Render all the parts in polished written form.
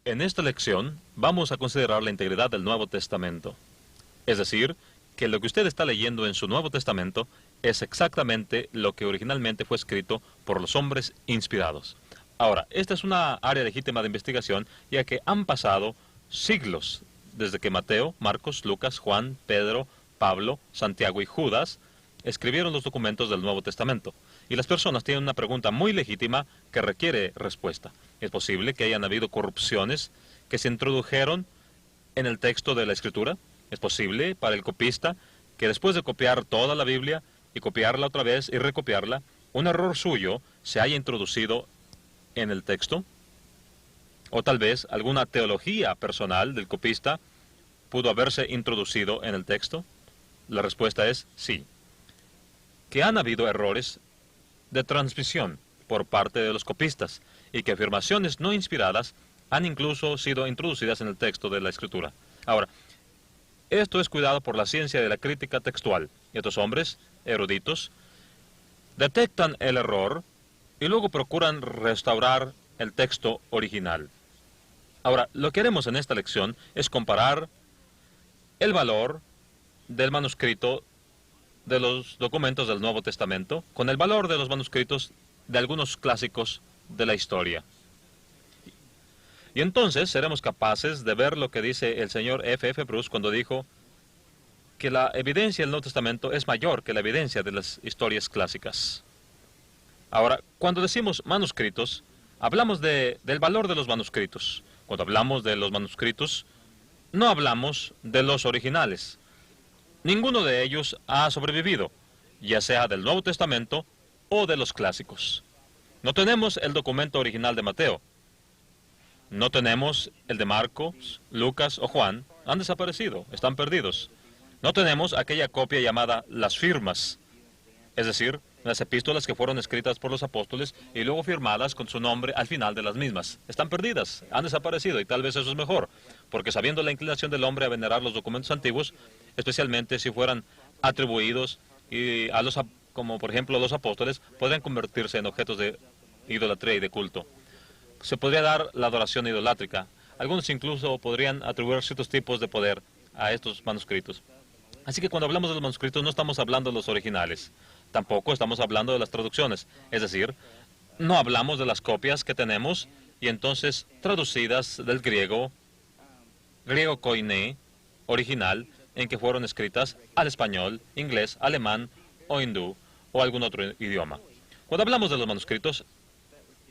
En esta lección vamos a considerar la integridad del Nuevo Testamento. Es decir, que lo que usted está leyendo en su Nuevo Testamento es exactamente lo que originalmente fue escrito por los hombres inspirados. Ahora, esta es una área legítima de investigación, ya que han pasado siglos desde que Mateo, Marcos, Lucas, Juan, Pedro, Pablo, Santiago y Judas escribieron los documentos del Nuevo Testamento. Y las personas tienen una pregunta muy legítima que requiere respuesta. ¿Es posible que hayan habido corrupciones que se introdujeron en el texto de la Escritura? ¿Es posible para el copista que después de copiar toda la Biblia y copiarla otra vez y recopiarla, un error suyo se haya introducido en el texto? ¿O tal vez alguna teología personal del copista pudo haberse introducido en el texto? La respuesta es sí. Que han habido errores de transmisión por parte de los copistas y que afirmaciones no inspiradas han incluso sido introducidas en el texto de la Escritura. Ahora, esto es cuidado por la ciencia de la crítica textual. Y estos hombres, eruditos, detectan el error y luego procuran restaurar el texto original. Ahora, lo que haremos en esta lección es comparar el valor del manuscrito de los documentos del Nuevo Testamento con el valor de los manuscritos de algunos clásicos de la historia. Y entonces seremos capaces de ver lo que dice el señor F. Bruce cuando dijo que la evidencia del Nuevo Testamento es mayor que la evidencia de las historias clásicas. Ahora, cuando decimos manuscritos, hablamos del valor de los manuscritos. Cuando hablamos de los manuscritos, no hablamos de los originales. Ninguno de ellos ha sobrevivido, ya sea del Nuevo Testamento o de los clásicos. No tenemos el documento original de Mateo. No tenemos el de Marcos, Lucas o Juan. Han desaparecido, están perdidos. No tenemos aquella copia llamada las firmas, es decir, las epístolas que fueron escritas por los apóstoles y luego firmadas con su nombre al final de las mismas. Están perdidas, han desaparecido, y tal vez eso es mejor, porque sabiendo la inclinación del hombre a venerar los documentos antiguos, especialmente si fueran atribuidos y como por ejemplo los apóstoles, podrían convertirse en objetos de idolatría y de culto. Se podría dar la adoración idolátrica. Algunos incluso podrían atribuir ciertos tipos de poder a estos manuscritos. Así que cuando hablamos de los manuscritos no estamos hablando de los originales. Tampoco estamos hablando de las traducciones. Es decir, no hablamos de las copias que tenemos y entonces traducidas del griego koiné, original, en que fueron escritas al español, inglés, alemán o hindú o algún otro idioma. Cuando hablamos de los manuscritos,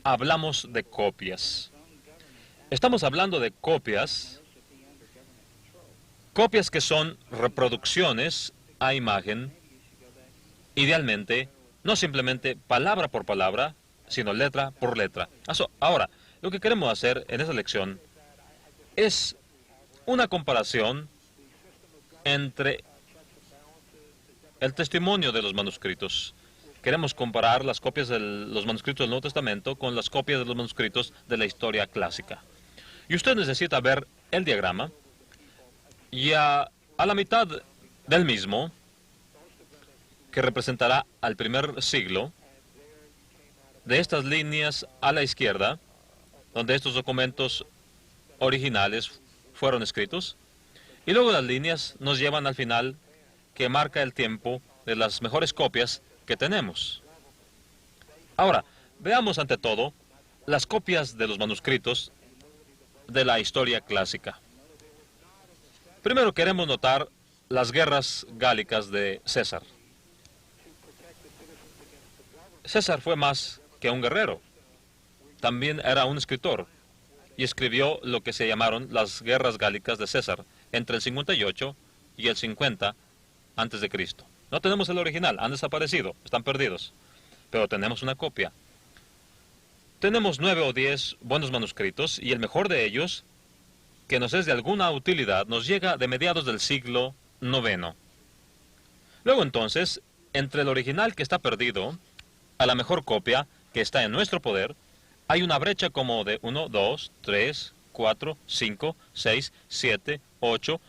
hablamos de copias. Estamos hablando de copias que son reproducciones a imagen, idealmente, no simplemente palabra por palabra, sino letra por letra. Ahora, lo que queremos hacer en esta lección es una comparación entre el testimonio de los manuscritos. Queremos comparar las copias de los manuscritos del Nuevo Testamento con las copias de los manuscritos de la historia clásica. Y usted necesita ver el diagrama, y a la mitad del mismo, que representará al primer siglo, de estas líneas a la izquierda, donde estos documentos originales fueron escritos, y luego las líneas nos llevan al final, que marca el tiempo de las mejores copias que tenemos. Ahora, veamos ante todo las copias de los manuscritos de la historia clásica. Primero queremos notar las guerras gálicas de César. César fue más que un guerrero. También era un escritor y escribió lo que se llamaron las guerras gálicas de César entre el 58 y el 50 antes de Cristo. No tenemos el original, han desaparecido, están perdidos, pero tenemos una copia. Tenemos 9 o 10 buenos manuscritos y el mejor de ellos, que nos es de alguna utilidad, nos llega de mediados del siglo IX. Luego entonces, entre el original que está perdido a la mejor copia que está en nuestro poder, hay una brecha como de 1, 2, 3, 4, 5, 6, 7, 8,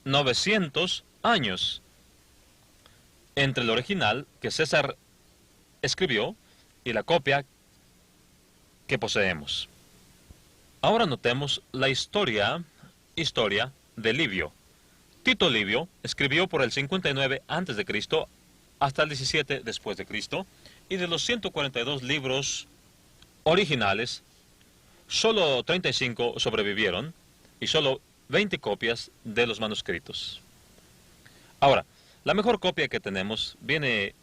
900 años entre el original que César escribió y la copia que poseemos. Ahora notemos la historia de Livio. Tito Livio escribió por el 59 a.C. hasta el 17 después de Cristo, y de los 142 libros originales, solo 35 sobrevivieron y solo 20 copias de los manuscritos. Ahora, la mejor copia que tenemos viene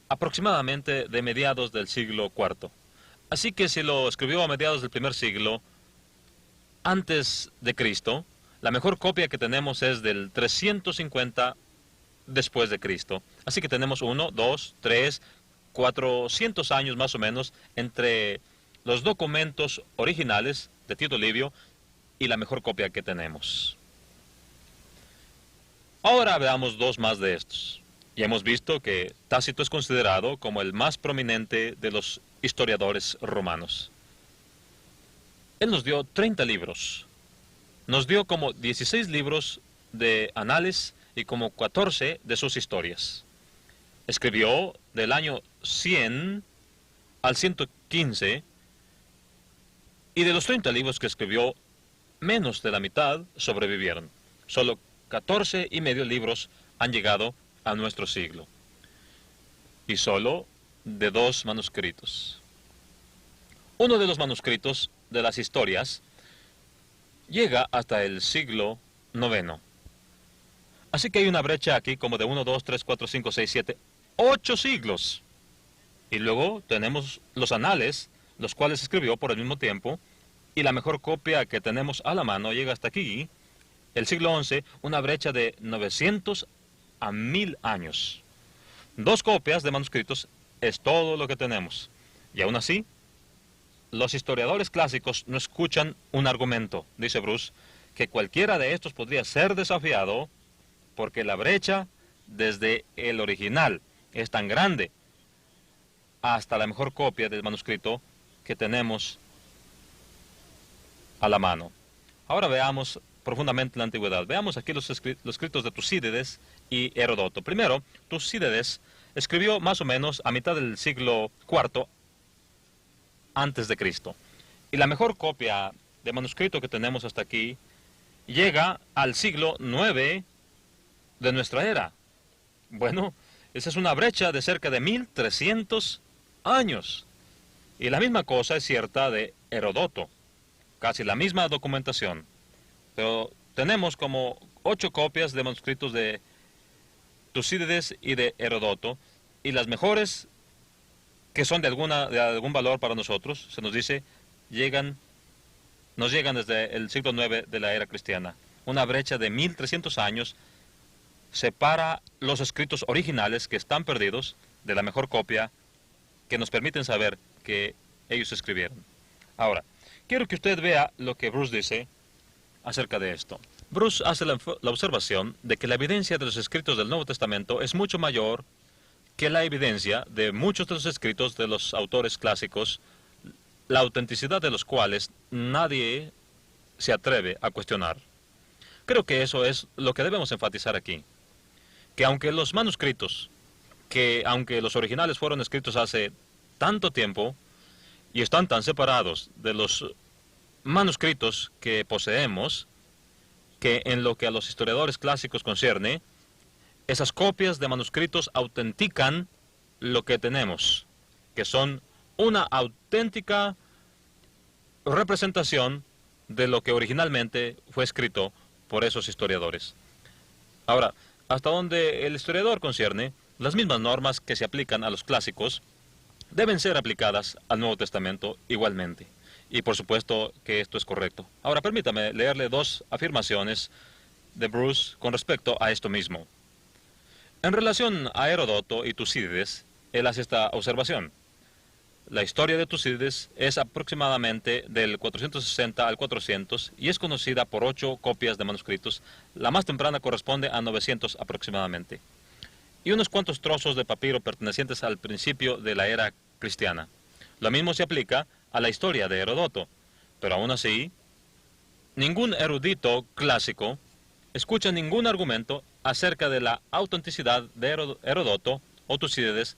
aproximadamente de mediados del siglo IV. Así que si lo escribió a mediados del primer siglo antes de Cristo, la mejor copia que tenemos es del 350 después de Cristo. Así que tenemos 1, 2, 3, 400 años más o menos entre los documentos originales de Tito Livio y la mejor copia que tenemos. Ahora veamos dos más de estos. Ya hemos visto que Tácito es considerado como el más prominente de los historiadores romanos. Él nos dio 30 libros. Nos dio como 16 libros de anales y como 14 de sus historias. Escribió del año 100 al 115, y de los 30 libros que escribió, menos de la mitad sobrevivieron. Solo 14 y medio libros han llegado a nuestro siglo. Y solo de 2 manuscritos. Uno de los manuscritos de las historias llega hasta el siglo IX. Así que hay una brecha aquí como de 1, 2, 3, 4, 5, 6, 7, 8 siglos. Y luego tenemos los anales, los cuales escribió por el mismo tiempo, y la mejor copia que tenemos a la mano llega hasta aquí, el siglo XI, una brecha de 900 a 1000 años. 2 copias de manuscritos es todo lo que tenemos. Y aún así, los historiadores clásicos no escuchan un argumento, dice Bruce, que cualquiera de estos podría ser desafiado porque la brecha desde el original es tan grande hasta la mejor copia del manuscrito que tenemos a la mano. Ahora veamos profundamente la antigüedad. Veamos aquí los escritos de Tucídides y Heródoto. Primero, Tucídides escribió más o menos a mitad del siglo IV antes de Cristo. Y la mejor copia de manuscrito que tenemos hasta aquí llega al siglo IX de nuestra era. Bueno, esa es una brecha de cerca de 1300 años. Y la misma cosa es cierta de Heródoto. Casi la misma documentación. Pero tenemos como 8 copias de manuscritos de Tucídides y de Heródoto, y las mejores, que son de algún valor para nosotros, se nos dice, nos llegan desde el siglo IX de la era cristiana. Una brecha de 1300 años separa los escritos originales que están perdidos de la mejor copia que nos permiten saber que ellos escribieron. Ahora, quiero que usted vea lo que Bruce dice acerca de esto. Bruce hace la observación de que la evidencia de los escritos del Nuevo Testamento es mucho mayor que la evidencia de muchos de los escritos de los autores clásicos, la autenticidad de los cuales nadie se atreve a cuestionar. Creo que eso es lo que debemos enfatizar aquí. Que aunque los manuscritos, aunque los originales fueron escritos hace tanto tiempo y están tan separados de los manuscritos que poseemos, que en lo que a los historiadores clásicos concierne, esas copias de manuscritos autentican lo que tenemos, que son una auténtica representación de lo que originalmente fue escrito por esos historiadores. Ahora, hasta donde el historiador concierne, las mismas normas que se aplican a los clásicos deben ser aplicadas al Nuevo Testamento igualmente. Y por supuesto que esto es correcto. Ahora permítame leerle 2 afirmaciones de Bruce con respecto a esto mismo. En relación a Heródoto y Tucídides, él hace esta observación. La historia de Tucídides es aproximadamente del 460 al 400 y es conocida por 8 copias de manuscritos. La más temprana corresponde a 900 aproximadamente. Y unos cuantos trozos de papiro pertenecientes al principio de la era cristiana. Lo mismo se aplica a la historia de Heródoto, pero aún así, ningún erudito clásico escucha ningún argumento acerca de la autenticidad de Heródoto o Tucídides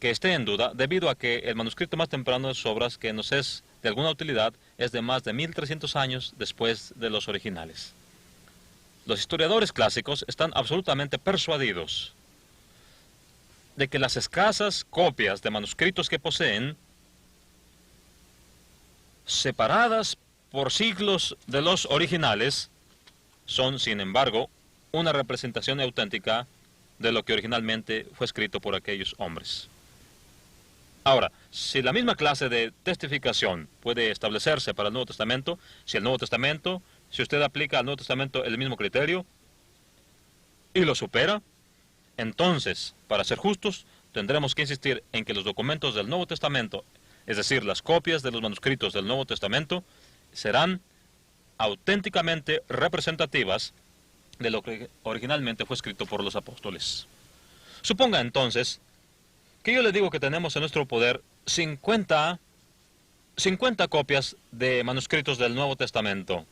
que esté en duda, debido a que el manuscrito más temprano de sus obras que nos es de alguna utilidad es de más de 1300 años después de los originales. Los historiadores clásicos están absolutamente persuadidos de que las escasas copias de manuscritos que poseen, separadas por siglos de los originales, son, sin embargo, una representación auténtica de lo que originalmente fue escrito por aquellos hombres. Ahora, si la misma clase de testificación puede establecerse para el Nuevo Testamento, si usted aplica al Nuevo Testamento el mismo criterio y lo supera, entonces, para ser justos, tendremos que insistir en que los documentos del Nuevo Testamento, es decir, las copias de los manuscritos del Nuevo Testamento, serán auténticamente representativas de lo que originalmente fue escrito por los apóstoles. Suponga entonces que yo le digo que tenemos en nuestro poder 50 copias de manuscritos del Nuevo Testamento.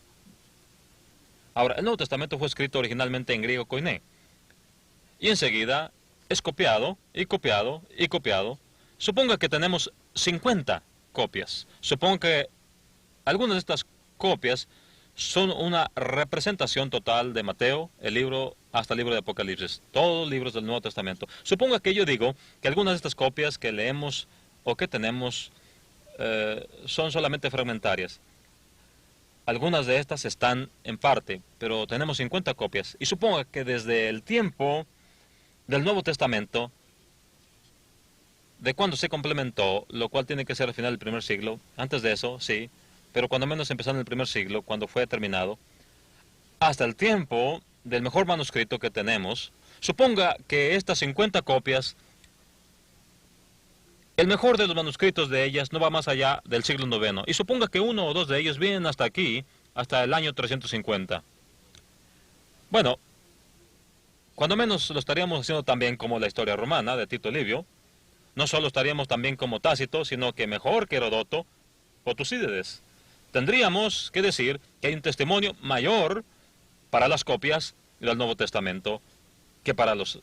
Ahora, el Nuevo Testamento fue escrito originalmente en griego koiné, y enseguida es copiado, y copiado, y copiado. Suponga que tenemos 50 copias. Suponga que algunas de estas copias son una representación total de Mateo, el libro, hasta el libro de Apocalipsis, todos los libros del Nuevo Testamento. Suponga que yo digo que algunas de estas copias que leemos o que tenemos son solamente fragmentarias. Algunas de estas están en parte, pero tenemos 50 copias. Y suponga que desde el tiempo del Nuevo Testamento, de cuando se complementó, lo cual tiene que ser al final del primer siglo, antes de eso, sí, pero cuando menos empezó en el primer siglo, cuando fue terminado, hasta el tiempo del mejor manuscrito que tenemos, suponga que estas 50 copias, el mejor de los manuscritos de ellas no va más allá del siglo IX, y suponga que uno o dos de ellos vienen hasta aquí, hasta el año 350. Bueno, cuando menos lo estaríamos haciendo también como la historia romana de Tito Livio. No solo estaríamos también como Tácito, sino que mejor que Herodoto o Tucídides. Tendríamos que decir que hay un testimonio mayor para las copias del Nuevo Testamento que para los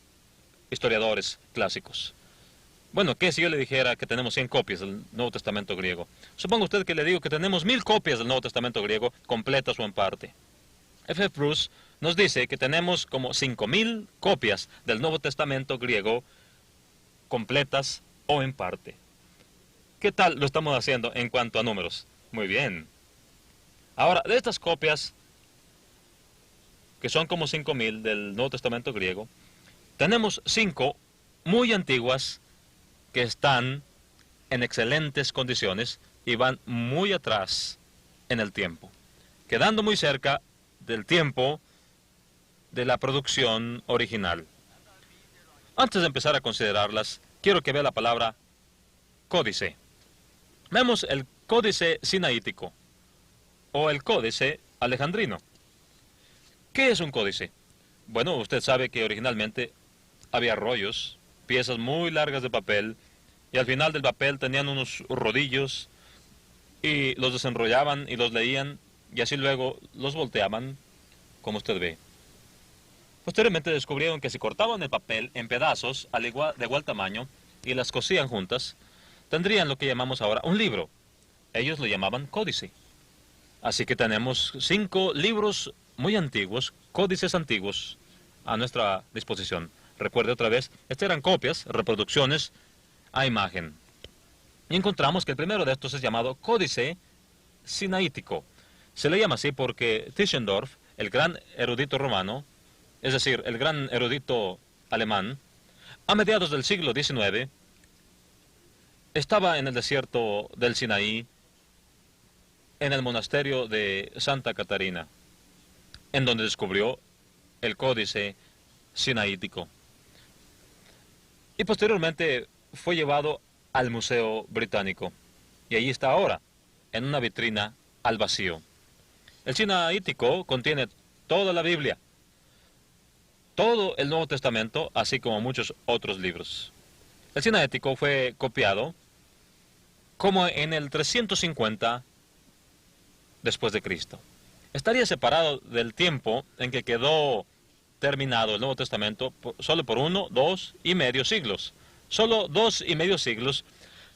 historiadores clásicos. Bueno, ¿qué si yo le dijera que tenemos 100 copias del Nuevo Testamento griego? Suponga usted que le digo que tenemos 1000 copias del Nuevo Testamento griego, completas o en parte. F. Bruce nos dice que tenemos como 5000 copias del Nuevo Testamento griego, completas o en parte. ¿Qué tal lo estamos haciendo en cuanto a números? Muy bien. Ahora, de estas copias, que son como 5000 del Nuevo Testamento griego, tenemos 5 muy antiguas que están en excelentes condiciones y van muy atrás en el tiempo, quedando muy cerca del tiempo de la producción original. Antes de empezar a considerarlas, quiero que vea la palabra códice. Vemos el códice sinaítico o el códice alejandrino. ¿Qué es un códice? Bueno, usted sabe que originalmente había rollos, piezas muy largas de papel, y al final del papel tenían unos rodillos y los desenrollaban y los leían y así luego los volteaban, como usted ve. Posteriormente descubrieron que si cortaban el papel en pedazos de igual tamaño y las cosían juntas, tendrían lo que llamamos ahora un libro. Ellos lo llamaban códice. Así que tenemos 5 libros muy antiguos, códices antiguos, a nuestra disposición. Recuerde otra vez, estas eran copias, reproducciones a imagen. Y encontramos que el primero de estos es llamado Códice Sinaítico. Se le llama así porque Tischendorf, el gran erudito romano, es decir, el gran erudito alemán, a mediados del siglo XIX, estaba en el desierto del Sinaí, en el monasterio de Santa Catarina, en donde descubrió el Códice Sinaítico. Y posteriormente fue llevado al Museo Británico. Y allí está ahora, en una vitrina al vacío. El Sinaítico contiene toda la Biblia, todo el Nuevo Testamento, así como muchos otros libros. El Sinaítico fue copiado como en el 350 después de Cristo. Estaría separado del tiempo en que quedó terminado el Nuevo Testamento solo por 1, 2 y medio siglos. Solo 2 y medio siglos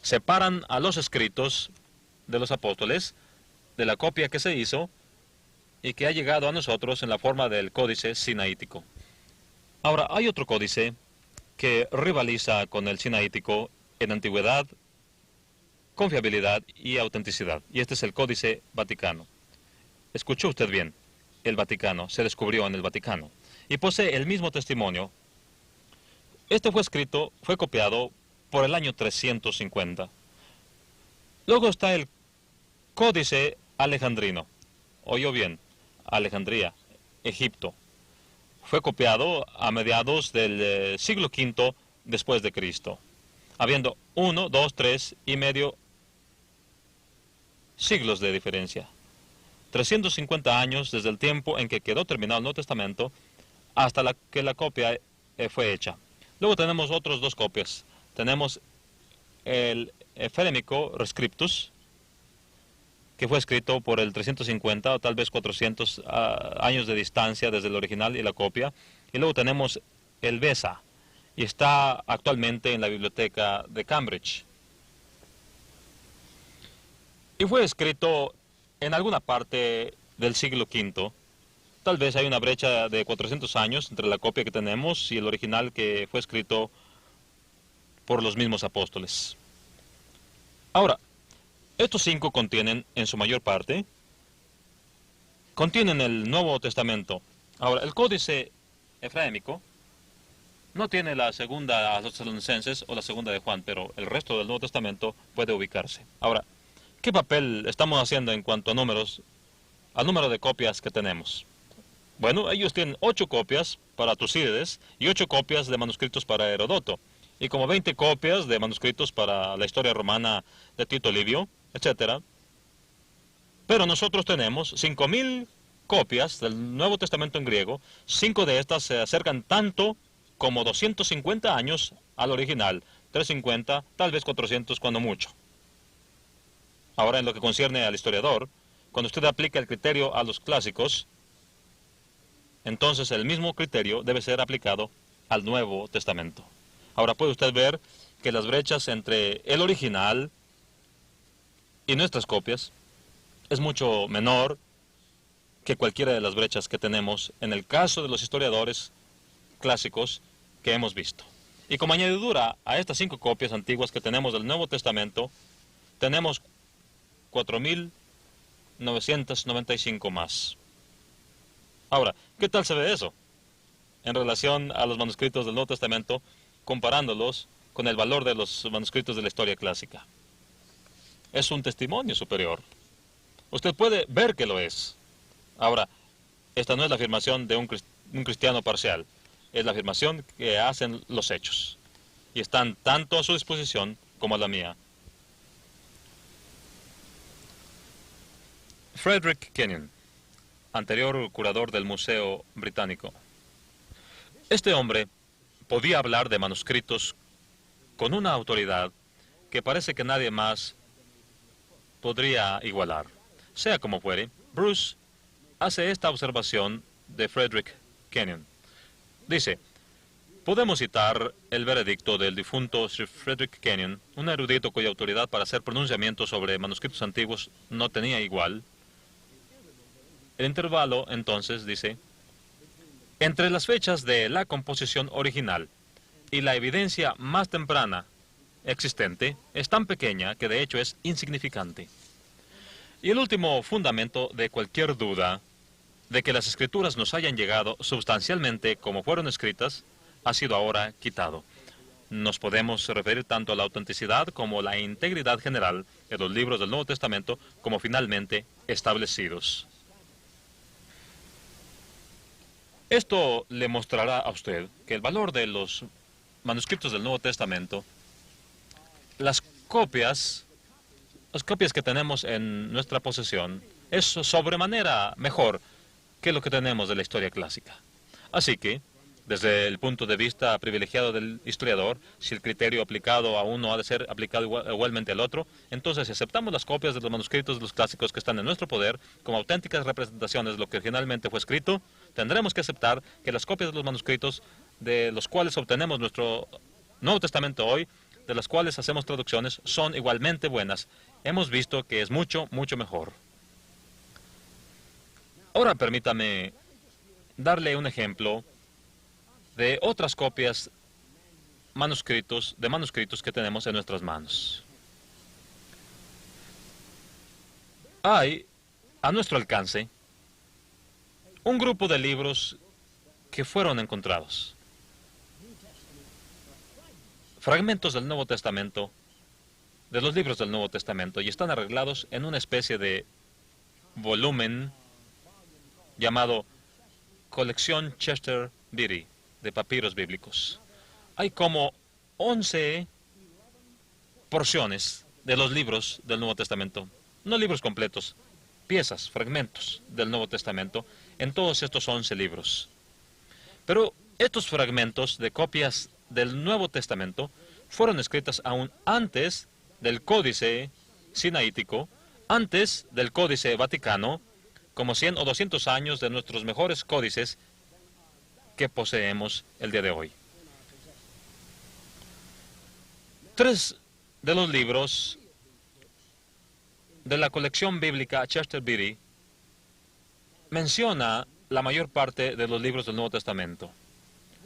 separan a los escritos de los apóstoles de la copia que se hizo y que ha llegado a nosotros en la forma del códice sinaítico. Ahora, hay otro códice que rivaliza con el sinaítico en antigüedad, confiabilidad y autenticidad, y este es el Códice Vaticano. Escuchó usted bien, el Vaticano, se descubrió en el Vaticano, y posee el mismo testimonio. Este fue copiado por el año 350. Luego está el Códice Alejandrino. Oyó bien, Alejandría, Egipto. Fue copiado a mediados del siglo V después de Cristo, habiendo 1, 2, 3 y medio siglos de diferencia. 350 años desde el tiempo en que quedó terminado el Nuevo Testamento hasta que la copia fue hecha. Luego tenemos otros dos copias. Tenemos el Efémico Rescriptus, que fue escrito por el 350 o tal vez 400 años de distancia desde el original y la copia. Y luego tenemos el Besa, y está actualmente en la biblioteca de Cambridge. Y fue escrito en alguna parte del siglo V. Tal vez hay una brecha de 400 años entre la copia que tenemos y el original que fue escrito por los mismos apóstoles. Ahora, estos 5 contienen, en su mayor parte, contienen el Nuevo Testamento. Ahora, el Códice Efraímico no tiene la segunda a los Tesalonicenses o la segunda de Juan, pero el resto del Nuevo Testamento puede ubicarse. Ahora, ¿qué papel estamos haciendo en cuanto a números, al número de copias que tenemos? Bueno, ellos tienen 8 copias para Tucídides y 8 copias de manuscritos para Herodoto, y como 20 copias de manuscritos para la historia romana de Tito Livio, etc. Pero nosotros tenemos 5.000 copias del Nuevo Testamento en griego. 5 de estas se acercan tanto como 250 años al original, 350, tal vez 400 cuando mucho. Ahora, en lo que concierne al historiador, cuando usted aplica el criterio a los clásicos, entonces el mismo criterio debe ser aplicado al Nuevo Testamento. Ahora puede usted ver que las brechas entre el original y nuestras copias es mucho menor que cualquiera de las brechas que tenemos en el caso de los historiadores clásicos que hemos visto. Y como añadidura a estas 5 copias antiguas que tenemos del Nuevo Testamento, tenemos 4.995 más. Ahora, ¿qué tal se ve eso en relación a los manuscritos del Nuevo Testamento, comparándolos con el valor de los manuscritos de la historia clásica? Es un testimonio superior. Usted puede ver que lo es. Ahora, esta no es la afirmación de un cristiano parcial, es la afirmación que hacen los hechos, y están tanto a su disposición como a la mía. Frederick Kenyon, anterior curador del Museo Británico. Este hombre podía hablar de manuscritos con una autoridad que parece que nadie más podría igualar. Sea como fuere, Bruce hace esta observación de Frederick Kenyon. Dice, podemos citar el veredicto del difunto Sir Frederick Kenyon, un erudito cuya autoridad para hacer pronunciamientos sobre manuscritos antiguos no tenía igual. El intervalo, entonces, dice, entre las fechas de la composición original y la evidencia más temprana existente es tan pequeña que de hecho es insignificante. Y el último fundamento de cualquier duda de que las escrituras nos hayan llegado sustancialmente como fueron escritas ha sido ahora quitado. Nos podemos referir tanto a la autenticidad como a la integridad general de los libros del Nuevo Testamento como finalmente establecidos. Esto le mostrará a usted que el valor de los manuscritos del Nuevo Testamento, las copias que tenemos en nuestra posesión, es sobremanera mejor que lo que tenemos de la historia clásica. Así que, desde el punto de vista privilegiado del historiador, si el criterio aplicado a uno ha de ser aplicado igualmente al otro, entonces si aceptamos las copias de los manuscritos de los clásicos que están en nuestro poder como auténticas representaciones de lo que originalmente fue escrito, tendremos que aceptar que las copias de los manuscritos de los cuales obtenemos nuestro Nuevo Testamento hoy, de las cuales hacemos traducciones, son igualmente buenas. Hemos visto que es mucho, mucho mejor. Ahora permítame darle un ejemplo de otras copias de manuscritos que tenemos en nuestras manos. Hay a nuestro alcance un grupo de libros que fueron encontrados. Fragmentos del Nuevo Testamento, de los libros del Nuevo Testamento, y están arreglados en una especie de volumen llamado Colección Chester Beatty de papiros bíblicos. Hay como 11 porciones de los libros del Nuevo Testamento, no libros completos, piezas, fragmentos del Nuevo Testamento, en todos estos 11 libros. Pero estos fragmentos de copias del Nuevo Testamento fueron escritas aún antes del Códice Sinaítico, antes del Códice Vaticano, como 100 o 200 años de nuestros mejores códices que poseemos el día de hoy. 3 de los libros de la colección bíblica Chester Beatty menciona la mayor parte de los libros del Nuevo Testamento.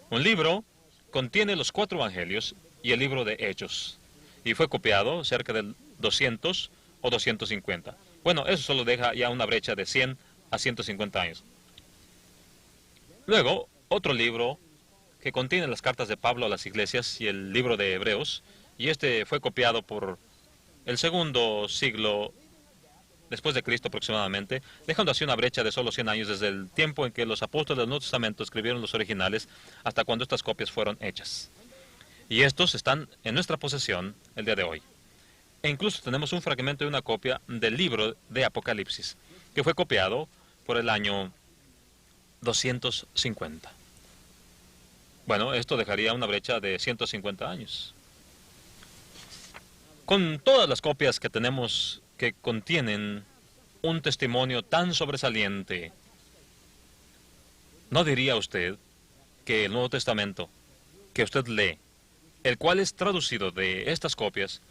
Un libro contiene los 4 evangelios y el libro de Hechos, y fue copiado cerca del 200 o 250. Bueno, eso solo deja ya una brecha de 100 a 150 años. Luego, otro libro que contiene las cartas de Pablo a las iglesias y el libro de Hebreos, y este fue copiado por el segundo siglo después de Cristo aproximadamente, dejando así una brecha de solo 100 años desde el tiempo en que los apóstoles del Nuevo Testamento escribieron los originales hasta cuando estas copias fueron hechas. Y estos están en nuestra posesión el día de hoy. E incluso tenemos un fragmento de una copia del libro de Apocalipsis, que fue copiado por el año 250. Bueno, esto dejaría una brecha de 150 años. Con todas las copias que tenemos que contienen un testimonio tan sobresaliente, ¿no diría usted que el Nuevo Testamento que usted lee, el cual es traducido de estas copias,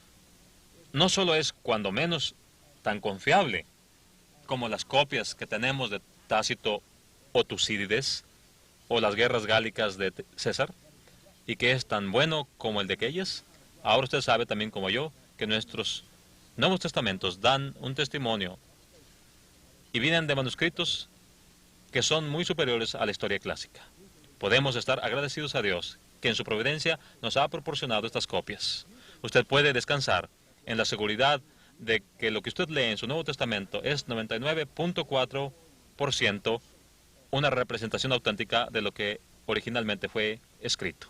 no solo es cuando menos tan confiable como las copias que tenemos de Tácito o Tucídides o las guerras gálicas de César, y que es tan bueno como el de aquellas? Ahora usted sabe también como yo que nuestros Nuevos Testamentos dan un testimonio y vienen de manuscritos que son muy superiores a la historia clásica. Podemos estar agradecidos a Dios que en su providencia nos ha proporcionado estas copias. Usted puede descansar en la seguridad de que lo que usted lee en su Nuevo Testamento es 99.4% una representación auténtica de lo que originalmente fue escrito.